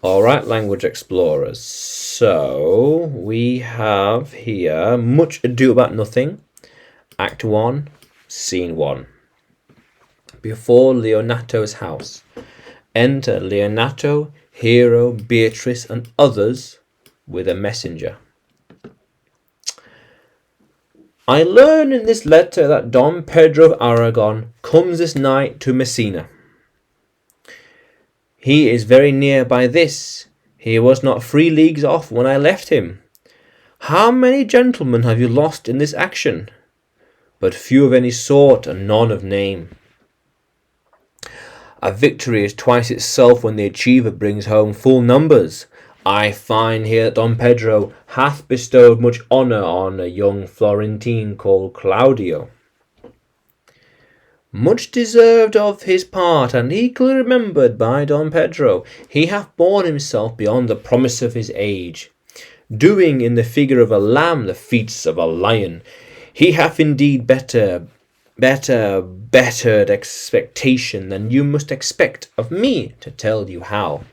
Alright, language explorers. So we have here Much Ado About Nothing, Act 1, Scene 1. Before Leonato's house. Enter Leonato, Hero, Beatrice, and others with a messenger. I learn in this letter that Don Pedro of Aragon comes this night to Messina. He is very near by this. He was not 3 leagues off when I left him. How many gentlemen have you lost in this action? But few of any sort, and none of name. A victory is twice itself when the achiever brings home full numbers. I find here that Don Pedro hath bestowed much honour on a young Florentine called Claudio. Much deserved of his part, and equally remembered by Don Pedro. He hath borne himself beyond the promise of his age, doing in the figure of a lamb the feats of a lion. He hath indeed bettered expectation than you must expect of me to tell you how.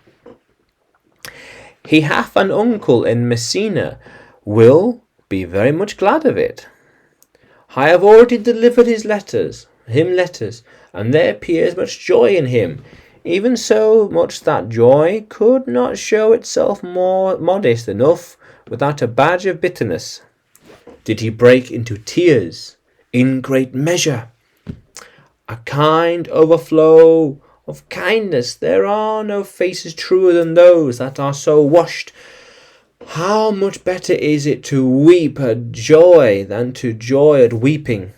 He hath an uncle in Messina, will be very much glad of it. I have already delivered him letters, and there appears much joy in him, even so much that joy could not show itself more modest enough without a badge of bitterness. Did he break into tears? In great measure. A kind overflow of kindness. There are no faces truer than those that are so washed. How much better is it to weep at joy than to joy at weeping?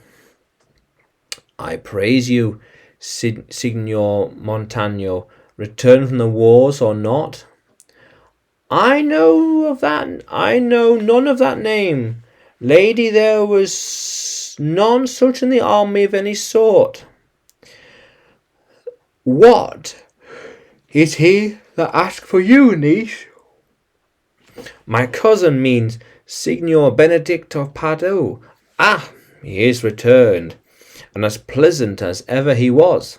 I praise you, Signor Montano, returned from the wars or not? I know none of that name. Lady, there was none such in the army of any sort. What? Is he that asked for you, niece? My cousin means Signor Benedict of Padoue. Ah, he is returned, and as pleasant as ever he was.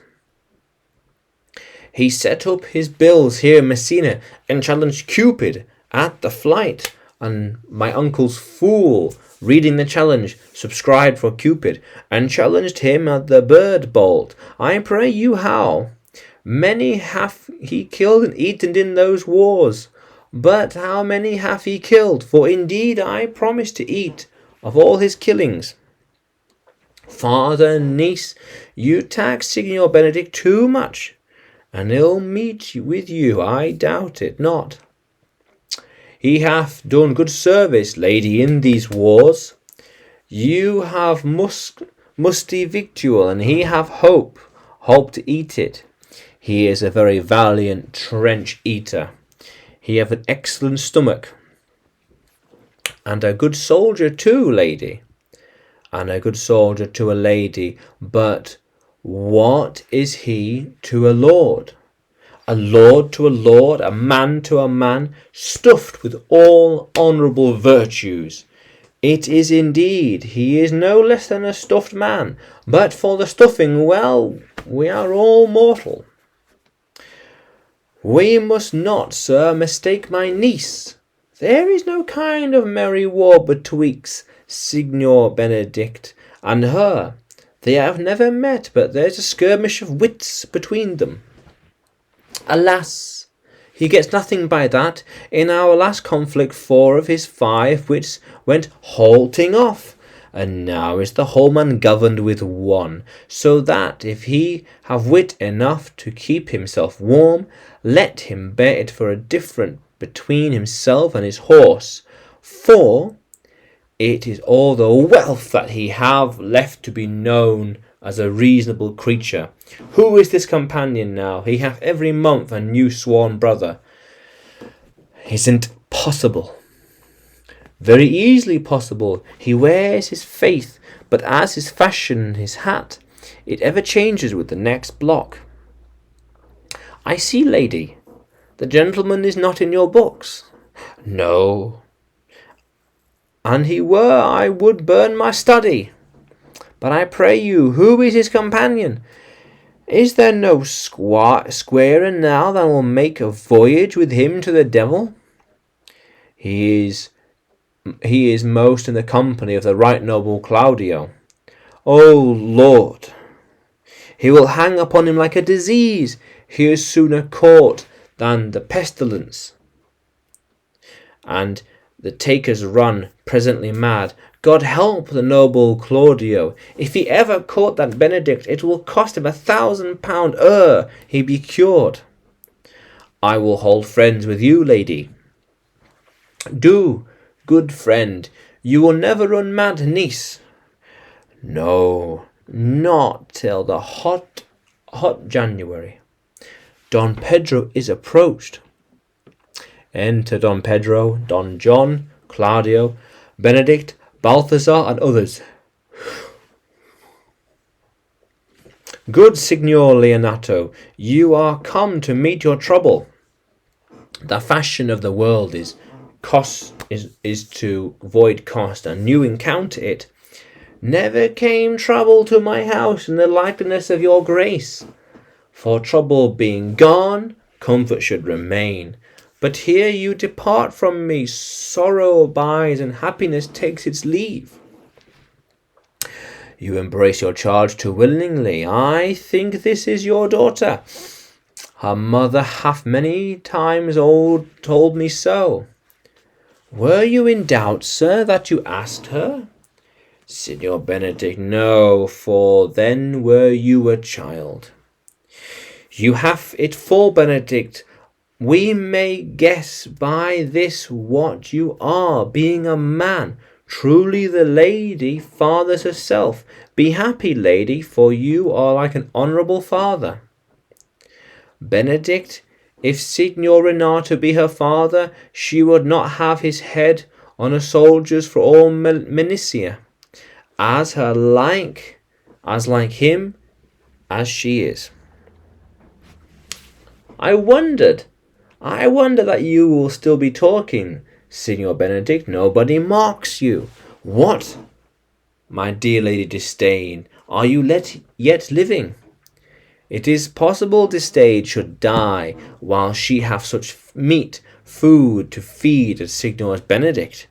He set up his bills here in Messina, and challenged Cupid at the flight, and my uncle's fool, reading the challenge, subscribed for Cupid, and challenged him at the bird bolt. I pray you how? Many hath he killed and eaten in those wars, but how many hath he killed? For indeed I promise to eat of all his killings. Father and niece, you tax Signor Benedict too much, and he'll meet with you, I doubt it not. He hath done good service, lady, in these wars. You have musty victual, and he have hope to eat it. He is a very valiant trench eater. He have an excellent stomach, and a good soldier too, lady, and a good soldier to a lady. But what is he to a lord? A lord to a lord, a man to a man, stuffed with all honourable virtues. It is indeed, he is no less than a stuffed man, but for the stuffing, well, we are all mortal. We must not, sir, mistake my niece. There is no kind of merry war betwixt Signor Benedict and her. They have never met, but there's a skirmish of wits between them. Alas, he gets nothing by that. In our last conflict 4 of his 5 wits went halting off, and now is the whole man governed with 1, so that if he have wit enough to keep himself warm, let him bear it for a difference between himself and his horse, for it is all the wealth that he have left to be known as a reasonable creature. Who is this companion now? He hath every month a new sworn brother. Isn't possible. Very easily possible. He wears his faith, but as his fashion his hat, it ever changes with the next block. I see, lady, the gentleman is not in your books. No. And he were, I would burn my study. But I pray you, who is his companion? Is there no squarer now that will make a voyage with him to the devil? He is most in the company of the right noble Claudio. O Lord, he will hang upon him like a disease. He is sooner caught than the pestilence. And the takers run presently mad. God help the noble Claudio. If he ever caught that Benedict, it will cost him £1,000 ere he be cured. I will hold friends with you, lady. Do, good friend, you will never run mad, niece. No, not till the hot January. Don Pedro is approached. Enter Don Pedro, Don John, Claudio, Benedict, Balthazar, and others. Good Signor Leonato, you are come to meet your trouble. The fashion of the world is to avoid cost, and you encounter it. Never came trouble to my house in the likeness of your grace. For trouble being gone, comfort should remain. But here you depart from me, sorrow abides, and happiness takes its leave. You embrace your charge too willingly. I think this is your daughter. Her mother hath many times told me so. Were you in doubt, sir, that you asked her? Signor Benedict, no, for then were you a child. You have it full, Benedict. We may guess by this what you are, being a man. Truly the lady fathers herself. Be happy, lady, for you are like an honourable father. Benedict, if Signor Renato be her father, she would not have his head on a soldier's for all Menicia, as like him as she is. I wonder that you will still be talking, Signor Benedict. Nobody marks you. What, my dear Lady Disdain, are you yet living? It is possible Disdain should die while she hath such food to feed as Signor Benedict.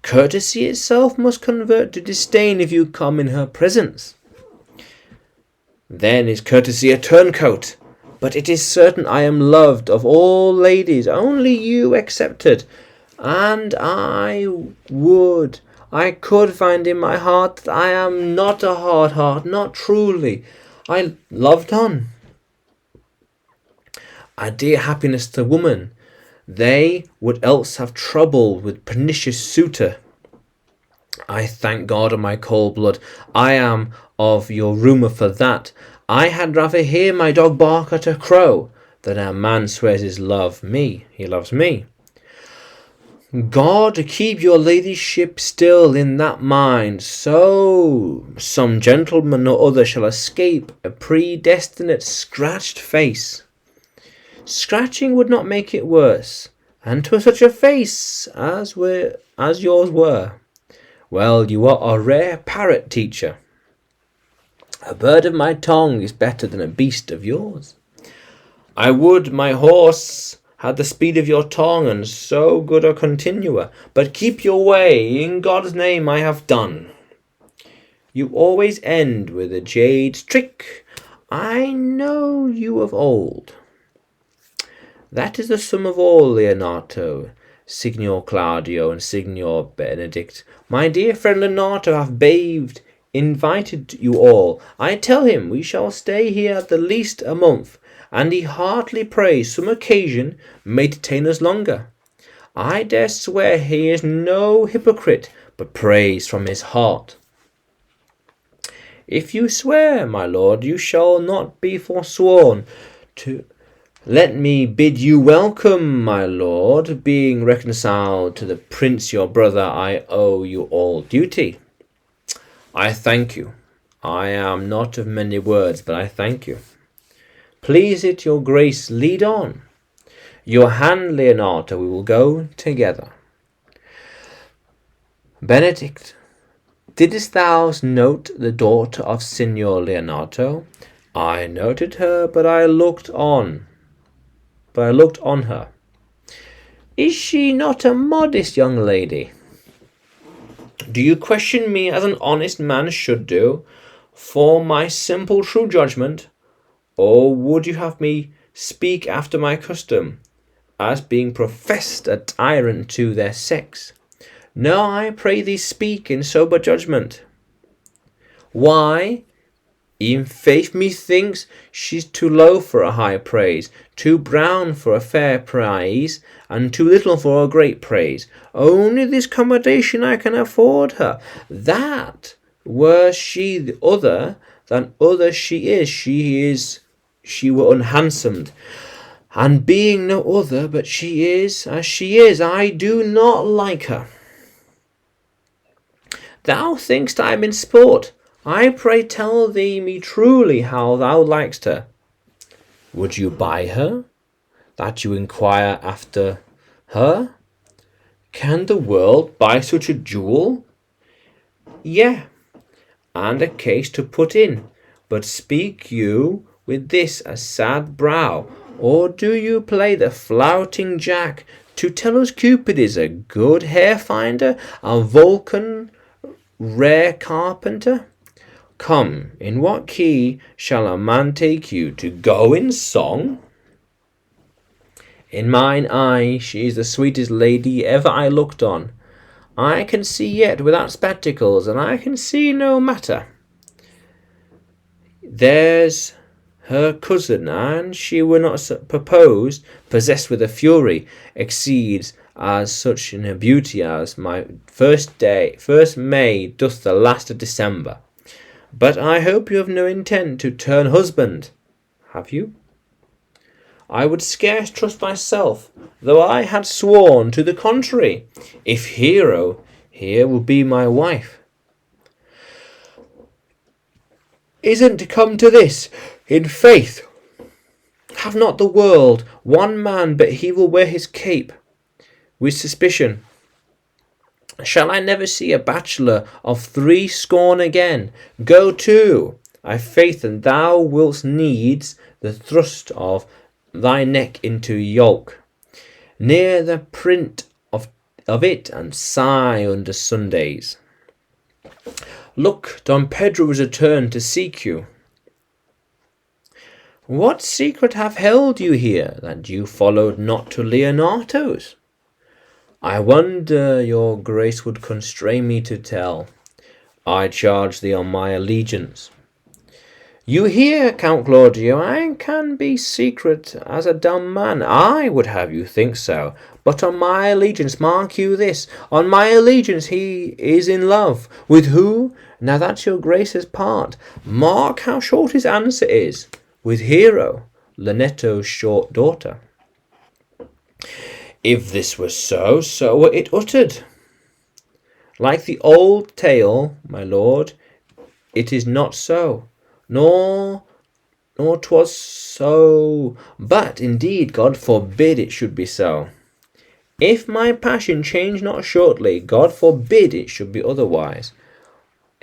Courtesy itself must convert to disdain if you come in her presence. Then is courtesy a turncoat. But it is certain I am loved of all ladies, only you excepted. And I could find in my heart that I am not a hard heart, not truly. I loved none. A dear happiness to woman, they would else have trouble with pernicious suitor. I thank God of my cold blood, I am of your rumour for that. I had rather hear my dog bark at a crow than a man swears he loves me. God keep your ladyship still in that mind, so some gentleman or other shall escape a predestinate scratched face. Scratching would not make it worse, and to such a face as yours were. Well, you are a rare parrot, teacher. A bird of my tongue is better than a beast of yours. I would my horse had the speed of your tongue, and so good a continuer. But keep your way, in God's name I have done. You always end with a jade's trick. I know you of old. That is the sum of all, Leonato, Signor Claudio, and Signor Benedict. My dear friend Leonato hath invited you all. I tell him we shall stay here at the least a month, and he heartily prays some occasion may detain us longer. I dare swear he is no hypocrite, but prays from his heart. If you swear, my lord, you shall not be forsworn to. Let me bid you welcome, my lord. Being reconciled to the prince your brother, I owe you all duty. I thank you. I am not of many words, but I thank you. Please it your grace, lead on. Your hand, Leonato, we will go together. Benedict, didst thou note the daughter of Signor Leonato? I noted her, but I looked on her. Is she not a modest young lady? Do you question me as an honest man should do, for my simple true judgment, or would you have me speak after my custom, as being professed a tyrant to their sex? No, I pray thee speak in sober judgment. Why? In faith methinks she's too low for a high praise, too brown for a fair prize, and too little for a great praise. Only this commendation I can afford her, that were she the other than other she were unhandsomed. And being no other but she is as she is, I do not like her. Thou thinkst I am in sport. I pray tell thee me truly how thou likest her. Would you buy her, that you inquire after her? Can the world buy such a jewel? Yea, and a case to put in. But speak you with this a sad brow, or do you play the flouting jack to tell us Cupid is a good hair finder, a Vulcan rare carpenter? Come, in what key shall a man take you to go in song? In mine eye she is the sweetest lady ever I looked on. I can see yet without spectacles, and I can see no matter. There's her cousin, and she were not proposed, possessed with a fury, exceeds as such in her beauty as my first May doth the last of December. But I hope you have no intent to turn husband. Have you? I would scarce trust myself, though I had sworn to the contrary, if Hero here will be my wife. Isn't come to this, in faith. Have not the world one man but he will wear his cape with suspicion? Shall I never see a bachelor of threescore again? Go to, I faith, and thou wilt needs the thrust of thy neck into yolk, near the print of it, and sigh under Sundays. Look, Don Pedro is returned to seek you. What secret have held you here, that you followed not to Leonato's? I wonder your grace would constrain me to tell. I charge thee on my allegiance. You hear, Count Claudio, I can be secret as a dumb man. I would have you think so. But on my allegiance, mark you this, on my allegiance he is in love. With who? Now that's your grace's part. Mark how short his answer is. With Hero, Linetto's short daughter. If this were so, so were it uttered. Like the old tale, my lord, it is not so, nor 'twas so, but indeed God forbid it should be so. If my passion change not shortly, God forbid it should be otherwise.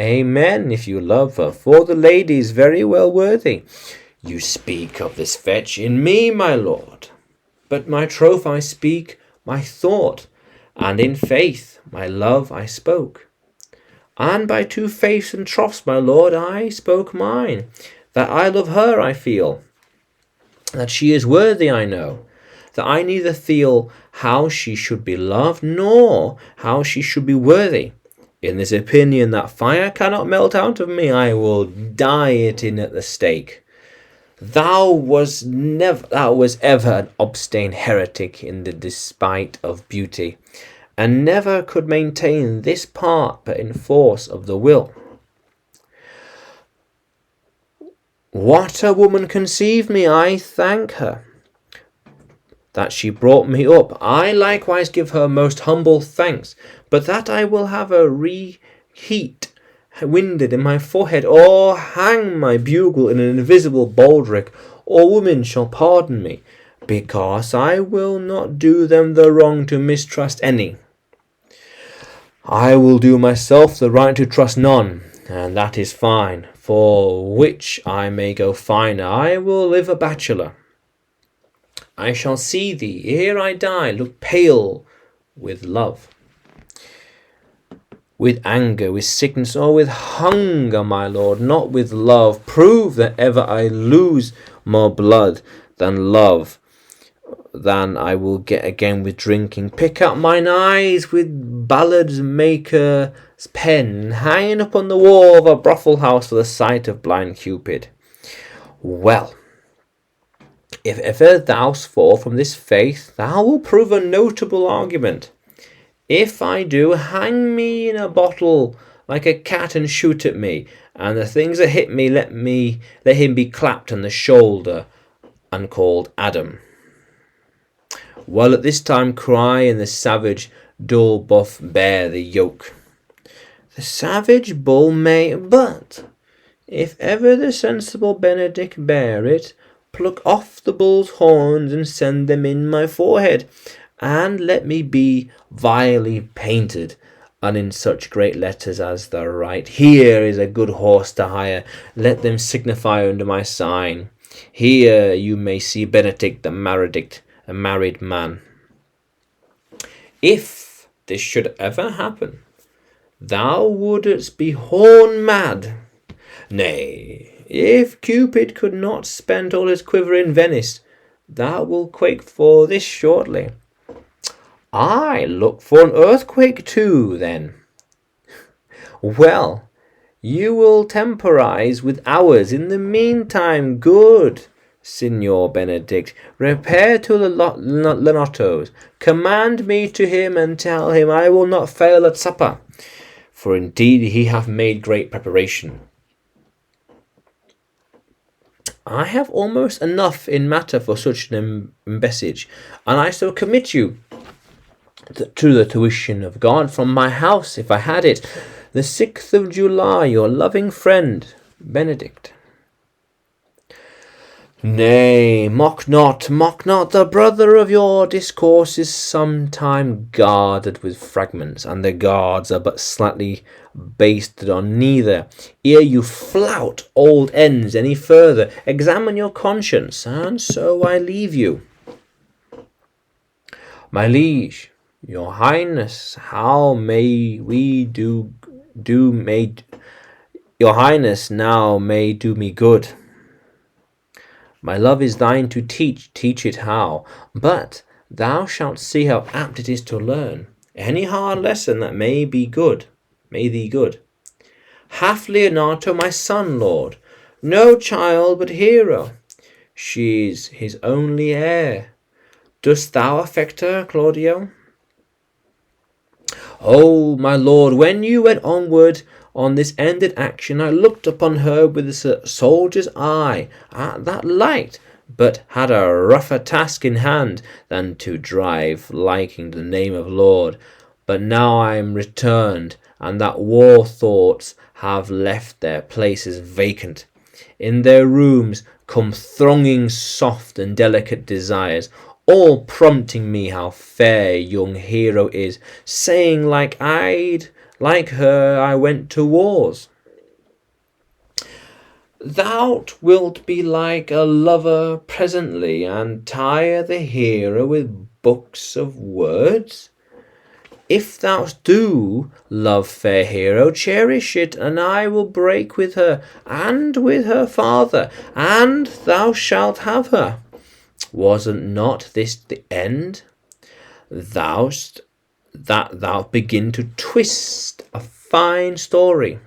Amen, if you love her, for the lady is very well worthy. You speak of this fetch in me, my lord. But my troth I speak my thought, and in faith my love I spoke. And by two faiths and troughs, my lord, I spoke mine. That I love her I feel, that she is worthy I know, that I neither feel how she should be loved, nor how she should be worthy. In this opinion that fire cannot melt out of me, I will die it in at the stake. Thou was ever an obstinate heretic in the despite of beauty, and never could maintain this part but in force of the will. What a woman conceived me, I thank her, that she brought me up. I likewise give her most humble thanks, but that I will have a reheat winded in my forehead, or hang my bugle in an invisible baldric, or women shall pardon me, because I will not do them the wrong to mistrust any. I will do myself the right to trust none, and that is fine, for which I may go finer. I will live a bachelor. I shall see thee, ere I die, look pale with love, with anger, with sickness, or with hunger, my lord, not with love. Prove that ever I lose more blood than love, than I will get again with drinking. Pick up mine eyes with ballad maker's pen, hanging up on the wall of a brothel house for the sight of blind Cupid. Well, if ever thou fall from this faith, thou wilt prove a notable argument. If I do, hang me in a bottle like a cat and shoot at me, and the things that hit me let him be clapped on the shoulder and called Adam. Well, at this time cry, and the savage dull buff bear the yoke. The savage bull may, but if ever the sensible Benedict bear it, pluck off the bull's horns and send them in my forehead, and let me be vilely painted, and in such great letters as the right. Here is a good horse to hire, let them signify under my sign. Here you may see Benedict the a married man. If this should ever happen, thou wouldst be horn mad. Nay, if Cupid could not spend all his quiver in Venice, thou wilt quake for this shortly. I look for an earthquake too, then. Well, you will temporize with ours. In the meantime, good Signor Benedict, repair to Lenotto's, command me to him, and tell him I will not fail at supper, for indeed he hath made great preparation. I have almost enough in matter for such an embassage, and I so commit you to the tuition of God from my house, if I had it, the 6th of July, your loving friend, Benedict. Nay, mock not, the brother of your discourse is sometime guarded with fragments, and the guards are but slightly basted on neither. Ere you flout old ends any further, examine your conscience, and so I leave you. My liege, your highness, how may we your highness now may do me good. My love is thine to teach it how, but thou shalt see how apt it is to learn any hard lesson that may thee good. Hath Leonato my son, lord, no child but Hero? She's his only heir. Dost thou affect her, Claudio? Oh, my lord, when you went onward on this ended action, I looked upon her with a soldier's eye at that light, but had a rougher task in hand than to drive liking the name of lord. But now I am returned, and that war thoughts have left their places vacant. In their rooms come thronging soft and delicate desires, all prompting me how fair young Hero is, saying like her I went to wars. Thou wilt be like a lover presently, and tire the Hero with books of words. If thou do love fair Hero, cherish it, and I will break with her, and with her father, and thou shalt have her. Wasn't not this the end? Thou begin to twist a fine story.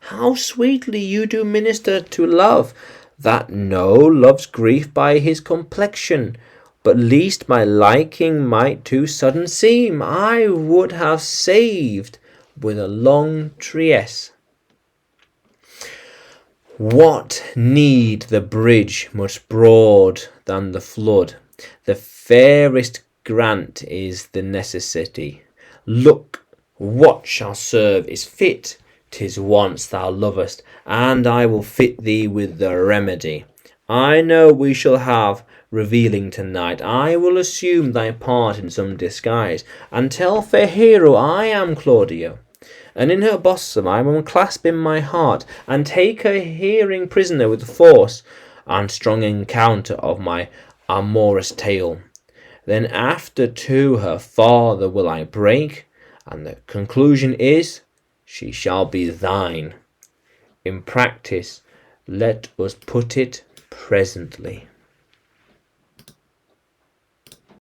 How sweetly you do minister to love, that no loves grief by his complexion, but least my liking might too sudden seem, I would have saved with a long trierce. What need the bridge much broad than the flood? The fairest grant is the necessity. Look, what shall serve is fit. 'Tis once thou lovest, and I will fit thee with the remedy. I know we shall have revealing tonight. I will assume thy part in some disguise, and tell fair Hero I am Claudio, and in her bosom I will clasp in my heart, and take her hearing prisoner with force, and strong encounter of my amorous tale. Then after to her father will I break, and the conclusion is, she shall be thine. In practice, let us put it presently.